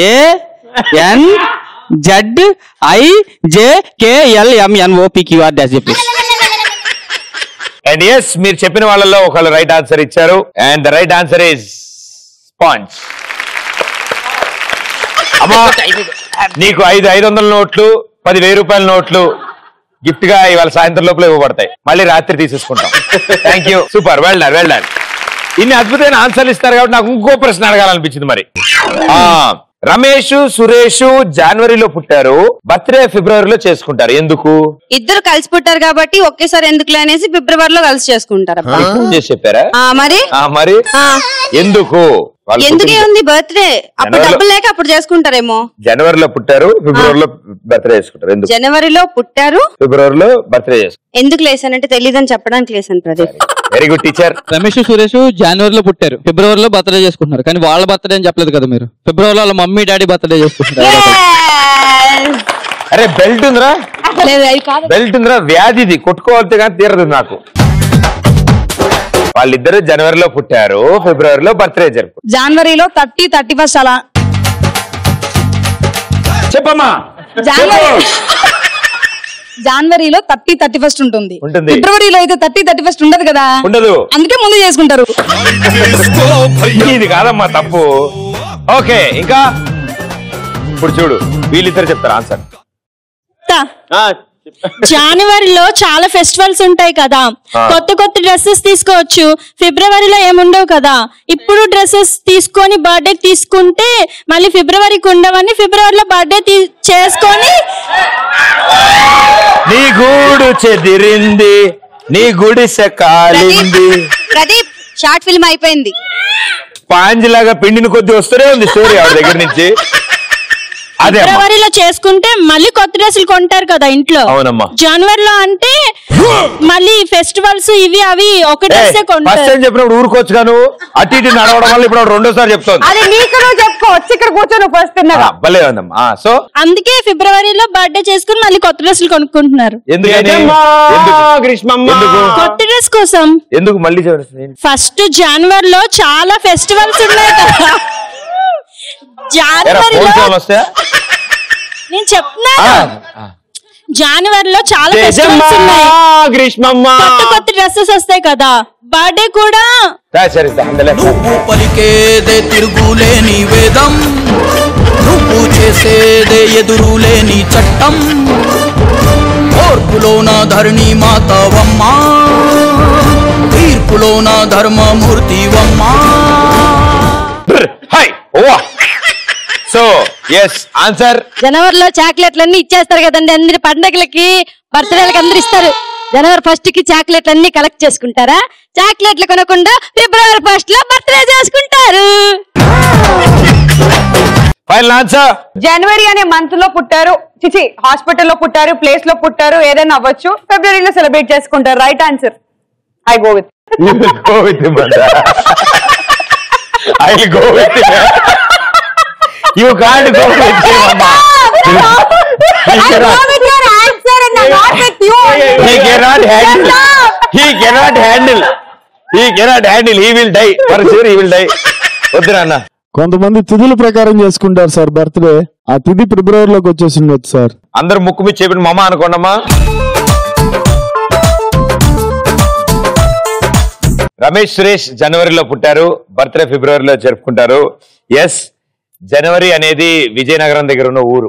A N Z I J K L M N O P Q R dash చెప్పి. అండ్ ఎస్, మీరు చెప్పిన వాళ్ళలో ఒకళ్ళు రైట్ ఆన్సర్ ఇచ్చారు. And the right answer is sponge. అమ్మా నీకు 500 నోట్లు, 10,000 రూపాయల నోట్లు గిఫ్ట్ గా ఇవాళ సాయంత్రం లోపల ఇవ్వబడతాయి. మళ్ళీ రాత్రి తీసేసుకుంటాం. Thank you, super, well done, well done. ఇన్ని అద్భుతమైన ఆన్సర్లు ఇస్తారు కాబట్టి నాకు ఇంకో ప్రశ్న అడగాలనిపించింది. మరి రమేష్ సురేష్ జనవరిలో పుట్టారు, బర్త్డే ఫిబ్రవరిలో చేసుకుంటారు. ఎందుకు? ఇద్దరు కలిసి పుట్టారు కాబట్టి ఒకేసారి ఎందుకులే అనేసి ఫిబ్రవరిలో కలిసి చేసుకుంటారు. చేసి చెప్పారా? మరి మరి ఎందుకు? ఎందుకే ఉంది బర్త్డే అప్పుడు డబ్బులు లేక అప్పుడు చేసుకుంటారేమో. జనవరిలో పుట్టారు, ఫిబ్రవరిలో బర్త్డే చేసుకుంటారు. ఎందుకు? జనవరిలో పుట్టారు, ఫిబ్రవరిలో బర్త్డే చేసుకుంటారు. ఎందుకు లేసానంటే తెలియదని చెప్పడానికి లేసాను Pradeep. Very good teacher. Ramesh Suresh జనవరిలో పుట్టారు, ఫిబ్రవరిలో బర్త్డే చేసుకుంటున్నారు. కానీ వాళ్ళ బర్త్డే అని చెప్పలేదు కదా మీరు. ఫిబ్రవరిలో వాళ్ళ మమ్మీ డాడీ బర్త్డే చేసుకుంటున్నారు. అరే బెల్ట్ ఉందిరా, బెల్ట్ ఉందిరా, వ్యాధిది కొట్టుకోవాలితే కానీ తీరదు నాకు. వాళ్ళిద్దరు జనవరిలో పుట్టారు, ఫిబ్రవరిలో బర్త్డే జరుపు. జనవరిలో 31 అలా చెప్పమ్మా. జనవరిలో 31 ఉంటుంది. ఉంటుంది. ఫిబ్రవరిలో అయితే 31 ఉండదు కదా. ఉండదు. అందుకే ముందు చేసుకుంటారు. ఇది కాదమ్మా తప్పు. ఓకే ఇంకా ఇప్పుడు చూడు వీళ్ళిద్దరు చెప్తారు ఆన్సర్. జనవరిలో చాలా ఫెస్టివల్స్ ఉంటాయి కదా, కొత్త కొత్త డ్రెస్సెస్ తీసుకోవచ్చు. ఫిబ్రవరిలో ఏముండవు కదా. ఇప్పుడు డ్రెస్సెస్ తీసుకొని బర్త్డే తీసుకుంటే మళ్ళీ ఫిబ్రవరికి ఉండవని ఫిబ్రవరిలో బర్త్డే చేసుకొని నీ గూడు చెదిరింది, నీ గుడిసె కాలింది. ప్రదీప్ షార్ట్ ఫిల్మ్ అయిపోయింది. పాంజిలాగా పిండిని కొద్ది వస్తూనే ఉంది స్టోరీ ఆవిడ దగ్గర నుంచి. అదే ఫిబ్రవరిలో చేసుకుంటే మళ్ళీ కొత్త డ్రెస్సులు కొంటారు కదా ఇంట్లో. అవునమ్మా. జనవరిలో అంటే మళ్ళీ ఫెస్టివల్స్ ఇవి అవి ఒక డ్రెస్ కొంటారు. ఫస్ట్ టైం చెప్పినప్పుడు ఊరుకోవచ్చు గాను, అటు ఇటు నడవడం వల్ల ఇప్పుడు రెండోసారి చెప్తాను. అది నీకు నువ్వు చెప్పుకోవచ్చు, ఇక్కడ కూర్చొని ఫస్ట్ తిన్నావా. భలే ఉందమ్మా. సో అందుకే ఫిబ్రవరిలో బర్త్డే చేసుకుని మళ్ళీ కొత్త డ్రెస్సులు కొనుక్కుంటున్నారు. కొత్త డ్రెస్ కోసం. ఎందుకు మళ్ళీ ఫస్ట్ జనవరిలో చాలా ఫెస్టివల్స్ ఉన్నాయి కదా. నేను చెప్తున్నా జనవరిలో చాలా ఫెస్టివల్స్ ఉన్నాయి, కొత్త కొత్త డ్రెస్సెస్ వస్తాయి కదా. బర్త్డే కూడా నువ్వు పలికేదే తిరుగులేని వేదం, నువ్వు చేసేదే ఎదురులేని చట్టం, ఓర్పులోన ధరణి మాతవమ్మా, తీర్పులోన ధర్మమూర్తివమ్మా. So yes answer. జనవరిలో చాక్లెట్లు అన్ని ఇచ్చేస్తారు కదండి, అందరి పండగలకి బర్త్డేలకి అందరు ఇస్తారు. జనవరి 1 కి చాక్లెట్లు అన్ని కలెక్ట్ చేసుకుంటారా? చాక్లెట్లు కొనకుండా ఫిబ్రవరి 1 లో బర్త్డే చేసుకుంటారు. Final answer. జనవరి అనే మంత్ లో పుట్టారు, చిచి హాస్పిటల్లో పుట్టారు, ప్లేస్ లో పుట్టారు, ఏదైనా అవ్వచ్చు. ఫిబ్రవరిలో సెలబ్రేట్ చేసుకుంటారు. Right answer. I go with You can't go with him, Amma. I go with your answer and not with you. He cannot handle. He cannot handle. He cannot handle. He will die. For sure, he will die. వద్దురా అన్న. కొంతమంది తిథుల ప్రకారం చేసుకుంటారు sir birthday. ఆ తిథి ఫిబ్రవరిలోకి వచ్చేసి ఉండొచ్చు sir. అందరు ముక్కు మీద చేపిన మమ్మ అనుకోండమ్మా. రమేష్ సురేష్ జనవరిలో పుట్టారు, బర్త్డే ఫిబ్రవరిలో జరుపుకుంటారు. ఎస్, జనవరి అనేది విజయనగరం దగ్గర ఉన్న ఊరు.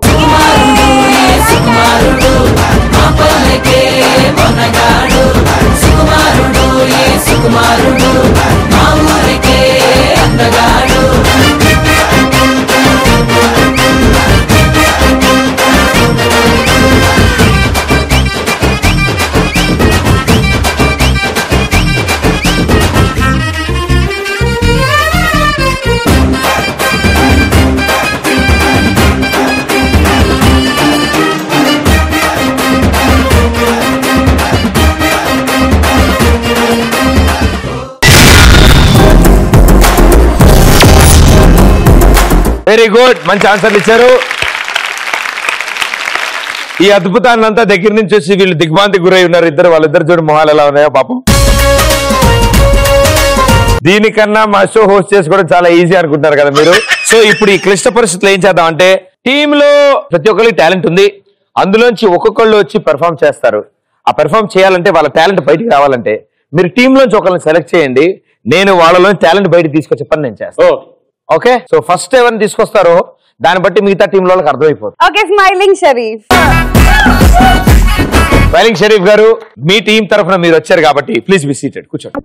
వెరీ గుడ్, మంచి ఆన్సర్లు ఇచ్చారు. ఈ అద్భుతాన్ని అంతా దగ్గర నుంచి వచ్చి వీళ్ళు దిగ్భ్రాంతికి గురై ఉన్నారు ఇద్దరు. వాళ్ళిద్దరు చూడు మొహాలు ఎలా ఉన్నాయో పాపం. దీనికన్నా మా షో హోస్ట్ చేసుకోవడం చాలా ఈజీ అనుకుంటున్నారు కదా మీరు. సో ఇప్పుడు ఈ క్లిష్ట పరిస్థితులు ఏం చేద్దాం అంటే, టీమ్ లో ప్రతి ఒక్కరికి టాలెంట్ ఉంది, అందులోంచి ఒక్కొక్కళ్ళు వచ్చి పెర్ఫామ్ చేస్తారు. ఆ పెర్ఫామ్ చేయాలంటే వాళ్ళ టాలెంట్ బయటికి రావాలంటే మీరు టీమ్ లోంచి ఒకరిని సెలెక్ట్ చేయండి, నేను వాళ్ళలోంచి టాలెంట్ బయటకు తీసుకొచ్చే పని నేను చేస్తాను. ఓకే, సో ఫస్ట్ ఎవరిని తీసుకొస్తారో దాన్ని బట్టి మిగతా టీం వాళ్ళకి అర్థమైపోతుంది. Okay, smiling Sharif. Wailing Sharif గారు, మీ టీం తరఫున మీరు వచ్చారు కాబట్టి ప్లీజ్ బి సీటెడ్, కూర్చోండి.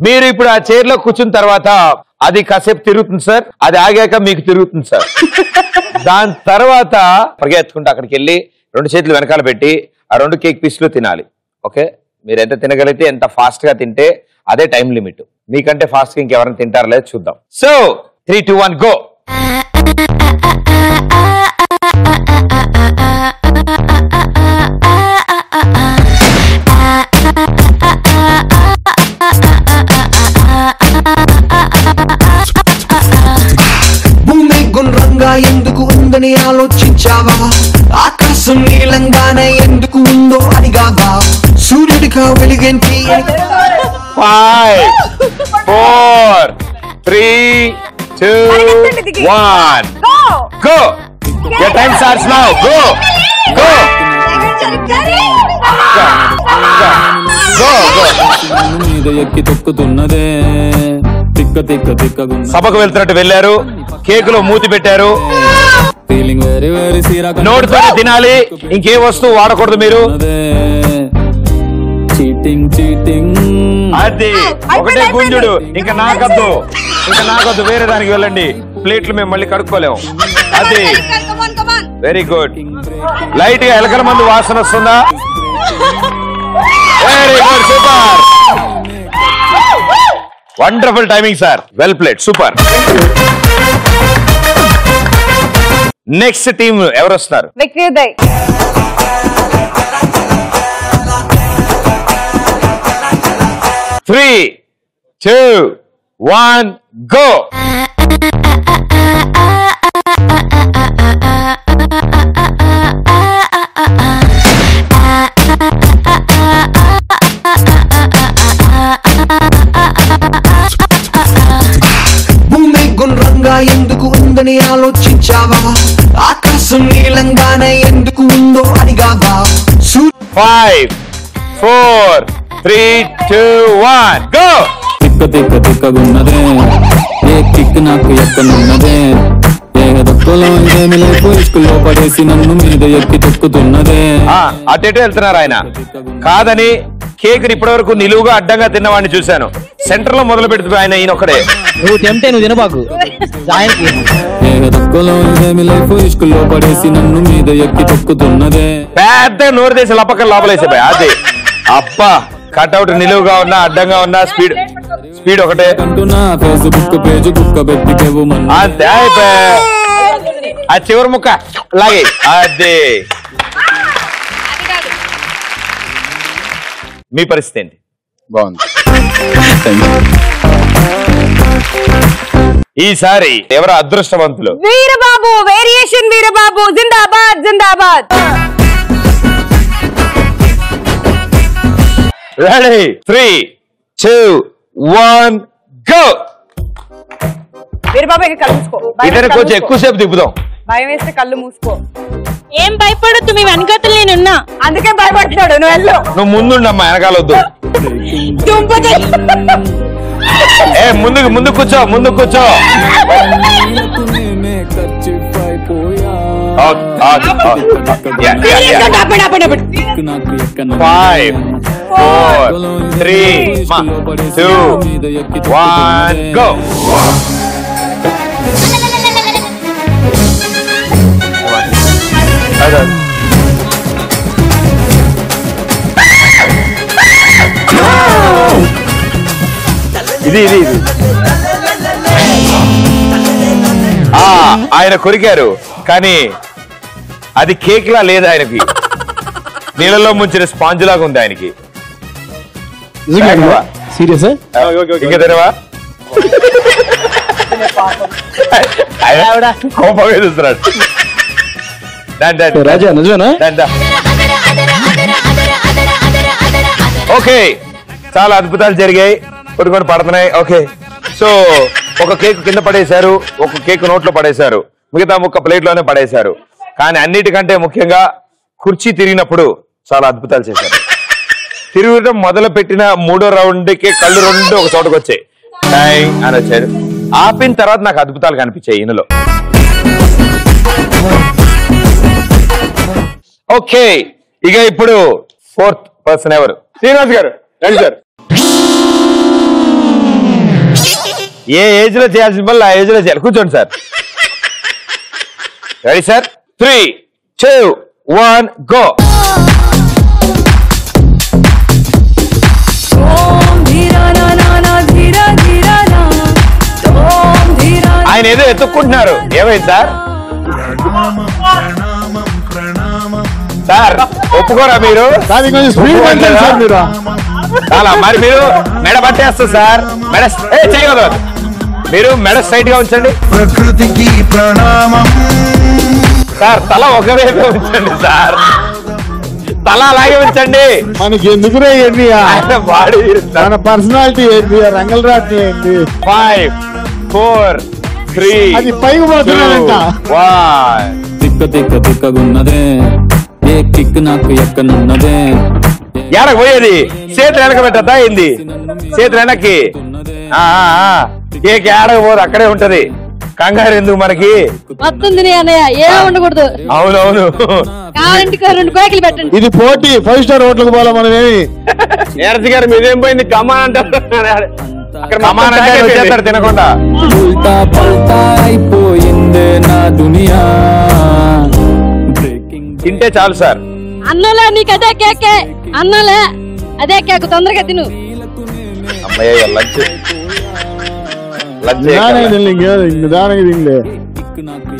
మీరు ఇప్పుడు ఆ చైర్ లో కూర్చున్న తర్వాత అది కాసేపు తిరుగుతుంది సార్, అది ఆగాక మీకు తిరుగుతుంది సార్. దాని తర్వాత పరిగెత్తుకుంటూ అక్కడికి వెళ్ళి 2 చేతులు వెనకాల పెట్టి ఆ 2 కేక్ పీస్లు తినాలి. ఓకే, మీరు ఎంత తినగలిగితే, ఎంత ఫాస్ట్ గా తింటే అదే టైం లిమిట్. మీకంటే ఫాస్ట్ గా ఇంకెవరైనా తింటారో లేదో చూద్దాం. So 3, 2, 1 go. భూమి గుండ్రంగా ఎందుకు ఉందని ఆలోచించావా? ఆకాశం నీలంగానే ఎందుకు ఉందో అడిగావా? సూర్యుడిగా వెలిగేంటి? 5, 4, 3, 2, 1 go. Your time starts now. Go. Go. సభకు వెళ్తున్నట్టు వెళ్ళారు, కేకులో మూతి పెట్టారు, నోటితో తినాలి, ఇంకే వస్తువు వాడకూడదు మీరు. అది ఒకటే గుంజుడు, ఇంకా నాకద్దు, వేరే దానికి వెళ్ళండి. ప్లేట్లు మేము మళ్ళీ కడుక్కోలేము. అది వెరీ గుడ్. లైట్ గా ఎలకల మందు వాసన వస్తుందా? Very good, super, wonderful timing sir, well played, super. Next team ఎవరు వస్తున్నారు? విక్రయోదయ్. Three, 2, 1 go. భూమి గుండ్రంగా ఎందుకు ఉందని ఆలోచించావా? ఆకాశం నీలంగానే ఎందుకు ఉందో అడిగావా? 5, 4, 3, 2, 1 go. తిక్కగున్నదే ఏ కిక్ నాకు ఎక్కనున్నదే, ఏదొక్కలో ఇదేమి లేకు ఇసుకలో పడేసి నన్ను మీద ఎక్కి తొక్కుతున్నదే. అటెటు వెళ్తున్నారు ఆయన కాదని కేక్ ఇప్పటి వరకు నిలువుగా అడ్డంగా తిన్నవాడిని చూశాను. సెంటర్ లో మొదలు పెడుతుంది ఆయన, ఈయన ఒకడే. నువ్వు తెంటే నువ్వు తినబాకు. ఏదొక్కలో ఇదేమి లేకు ఇసుకలో పడేసి నన్ను మీద ఎక్కి తొక్కుతున్నదే. పెద్ద నోరు తీసి లపక్క లోపలేసిపోయి. అది అబ్బా, కట్అవుట్ నిలువుగా ఉన్నా అడ్డంగా ఉన్నా స్పీడ్ ఒకటే. ఫేస్బుక్ పేజ్ కుక్క పెట్టి అంతే అయిపోయా. ఆ చివరి ముక్క లాగే. అదే మీ పరిస్థితి ఏంటి? బాగుంది. ఈసారి ఎవరు అదృష్టవంతులు? వీరబాబు, వేరియేషన్ వీరబాబు, జిందాబాద్ జిందాబాద్. Ready, 3, 2, 1 go. వీరబాబు ఇంకా కళ్ళు మూసుకో. ఇద్దరు కొంచెం ఎక్కువసేపు తిప్పుదాం. భయం వేస్తే కళ్ళు మూసుకో. ఏం భయపడద్దు, మీ వెనకాతలు నేనున్నా. అందుకే భయపడతాడు. నువ్వు వెళ్ళు. నువ్వు ముందుండమ్మా, వెనకాలొద్దు. ముందు కూర్చో, ముందు కూర్చో. 5, 4, 3, 2, 1 go. ఇది ఆయన కొరికారు, కానీ అది కేక్ లా లేదు. ఆయనకి నీళ్ళలో ముంచిన స్పాంజ్ లాగా ఉంది ఆయనకి. సీరియస్ ఇంకా తినవా? కోపంగా చూస్తున్నాడు. రాజా నిజమేనా? ఓకే, చాలా అద్భుతాలు జరిగాయి, కొన్ని పడుతున్నాయి. ఓకే, సో ఒక కేక్ కింద పడేశారు, ఒక కేక్ నోట్లో పడేశారు, మిగతా ముక్క ప్లేట్ లోనే పడేశారు. కానీ అన్నిటికంటే ముఖ్యంగా కుర్చీ తిరిగినప్పుడు చాలా అద్భుతాలు చేశారు. తిరగడం మొదలు పెట్టిన 3వ రౌండ్కి కళ్ళు 2 ఒక చోటకు వచ్చాయి. అని వచ్చారు. ఆపిన తర్వాత నాకు అద్భుతాలు కనిపించాయి ఈయనలో. ఓకే, ఇక ఇప్పుడు ఫోర్త్ పర్సన్ ఎవరు? శ్రీనివాస్ గారు రండి సార్. ఏ ఏజ్ లో చేయాల్సిన పనులు ఆ ఏజ్ లో చేయాలి. కూర్చోండి సార్. Ready sir? 3, 2, 1 గో. ఆయన ఏదో ఎత్తుక్కుంటున్నారు, ఏమైంది సార్? సార్ ఒప్పుకోరా మీరు? చాలా మరి మీరు మెడ పట్టేస్తారు సార్. మెడ చేయగలరు మీరు. మెడ స్ట్రైట్ గా ఉంచండి. ప్రకృతికి ప్రణామం. సార్ తల ఒకవైపే ఉంచండి సార్. తల అలాగే ఉంచండి. మనకి ఎందుకురే ఏంటి మన పర్సనాలిటీ ఏంటి, రంగలరాటి ఏంటి. 5, 4, 3 అది పైకి పోతున్నాడంట. తిక్కగున్నదే ఏ కిక్ నాకు ఎక్కనున్నదే. ఎడకు పోయేది చేతి వెనక పెట్టద్దా ఏంది? చేతి వెనక్కి కేక్ ఏడకు పోదు, అక్కడే ఉంటది. కంగారు ఎందుకు మనకి? వస్తుంది అన్నయ్య, ఏం ఉండకూడదు. అవునవును. కావాలంటే 2 కోకిలు పెట్టండి. ఇది పోటీ 5 స్టార్ హోటల్కి పోలే మనం ఏమి. నేరసి గారు మీదేం పోయింది? కమాన్ అంటారు. కమాన్ అంటే వచ్చేస్తారు తినకుండా. ఉల్టా పల్టా అయిపోయిందే నా దునియా. తింటే చాలు సార్. అన్నలే నీకు అదే కేకే, అన్నలే అదే కేకు, తొందరగా తిను. అమ్మయ్య లంచ్ నిదానంగా తినలే,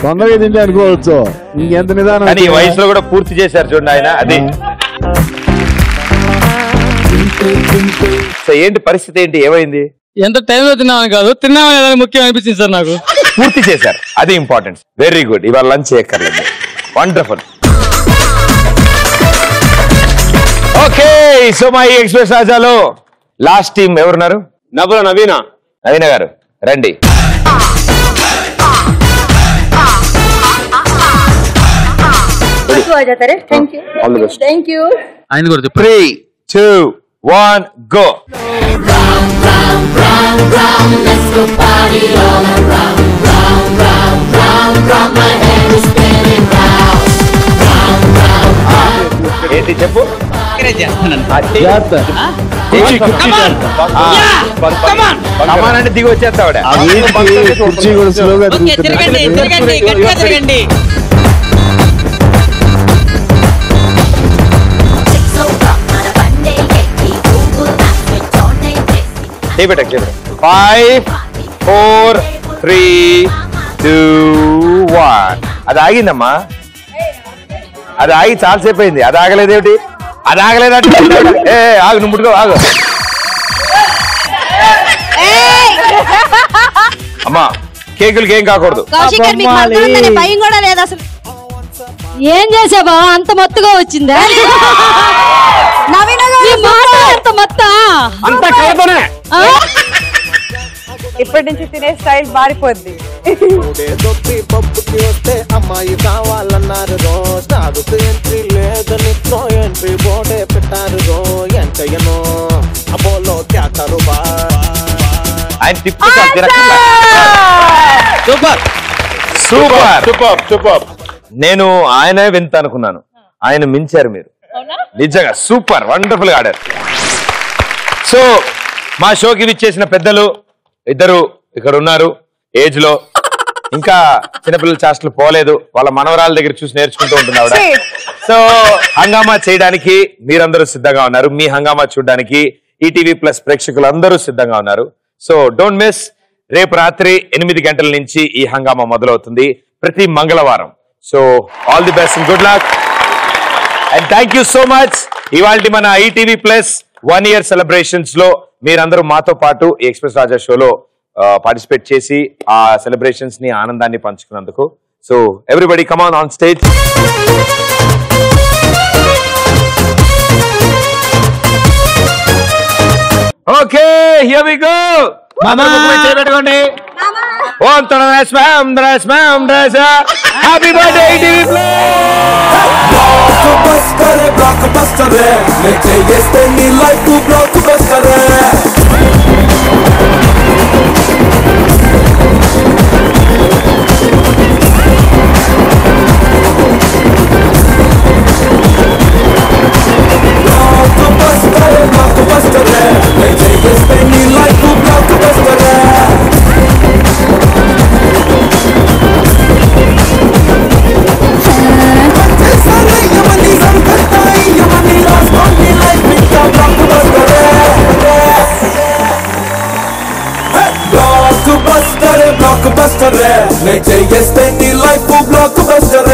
తొందరగా తింటే అనుకోవచ్చు. ఇంకెంత నిదానం. కానీ ఈ వయసులో కూడా పూర్తి చేశారు చూడండి ఆయన. అది సో ఏంటి పరిస్థితి ఏంటి, ఏమైంది? ఎంత టైంలో తిన్నామని కాదు, తిన్నామని ఏదైనా ముఖ్యం అనిపించింది సార్ నాకు. పూర్తి చేశారు, అది ఇంపార్టెంట్. Very good. ఇవాళ లంచ్ చేయక్కర్లేదు. వండర్ఫుల్. ఓకే, సో మా ఈ ఎక్స్ప్రెస్ రాజాలో లాస్ట్ టీం ఎవరున్నారు? నవీన గారు రండి. Thank you. 3, 2, 1 గో. ఏంటి చెప్పు? కమాన్ అంటే దిగి వచ్చేస్తావిడ. కుర్చీ కూడా స్లోగా తిరగండి. చేయబెట్ట 5, 4, 3, 2, 1. అది ఆగిందమ్మా. అది ఆగి చాలాసేపు అయింది. అది ఆగలేదేమిటి? అది ఆగలేదంటే ఆగు, నువ్వు ముట్టుకో, ఆగు. అమ్మా కేకులకి ఏం కాకూడదు. భయం కూడా లేదు అసలు. ఏం చేసావా అంత మొత్తుగా వచ్చిందా? అంత మొత్త అంత కలతోనే. ఇప్పటి నుంచి తినే స్టైల్ మారిపోద్ది. పప్పుకి వస్తే అమ్మాయి కావాలన్నారు రోజు. నాకు ఎంట్రీ లేదని నో ఎంట్రీ బోర్డే పెట్టారు రో. ఎంతయ్యనో అపోలో త్యాకరు బా. ఆయన సూపర్ సూపర్ సూపర్ సూపర్. నేను ఆయనే వింత అనుకున్నాను, ఆయన మించారు మీరు. నిజంగా సూపర్, వండర్ఫుల్ గా ఆడారు. సో మా షోకి విచ్చేసిన పెద్దలు ఇద్దరు ఇక్కడ ఉన్నారు. ఏజ్ లో ఇంకా చిన్నపిల్లల చేష్టలు పోలేదు. వాళ్ళ మనవరాల దగ్గర చూసి నేర్చుకుంటూ ఉంటున్నారు. సో హంగామా చేయడానికి మీరందరూ సిద్ధంగా ఉన్నారు. మీ హంగామా చూడడానికి ఈటీవీ ప్లస్ ప్రేక్షకులు అందరూ సిద్ధంగా ఉన్నారు. So don't miss. రేపు రాత్రి 8 గంటల నుంచి ఈ హంగామా మొదలవుతుంది, ప్రతి మంగళవారం. So all the best and good luck and thank you so much. ఇవాళ మన ఈటీవీ ప్లస్ 1 year సెలబ్రేషన్స్ లో మీరందరూ మాతో పాటు ఈ ఎక్స్ప్రెస్ రాజా షోలో పార్టిసిపేట్ చేసి ఆ సెలబ్రేషన్స్ ని ఆనందాన్ని పంచుకున్నందుకు. So everybody come on stage. Okay here we go. చేయబెట్టుకోండి. ఓం తనరాజ్ ma'am dress ma'am dress. Happy birthday ETV blockbuster చేస్తే నీ లైఫ్ బ్లాక్బస్టర్. బస్టర్ నే చేస్తే నీ లైఫ్ బ్లాక్ బస్టర్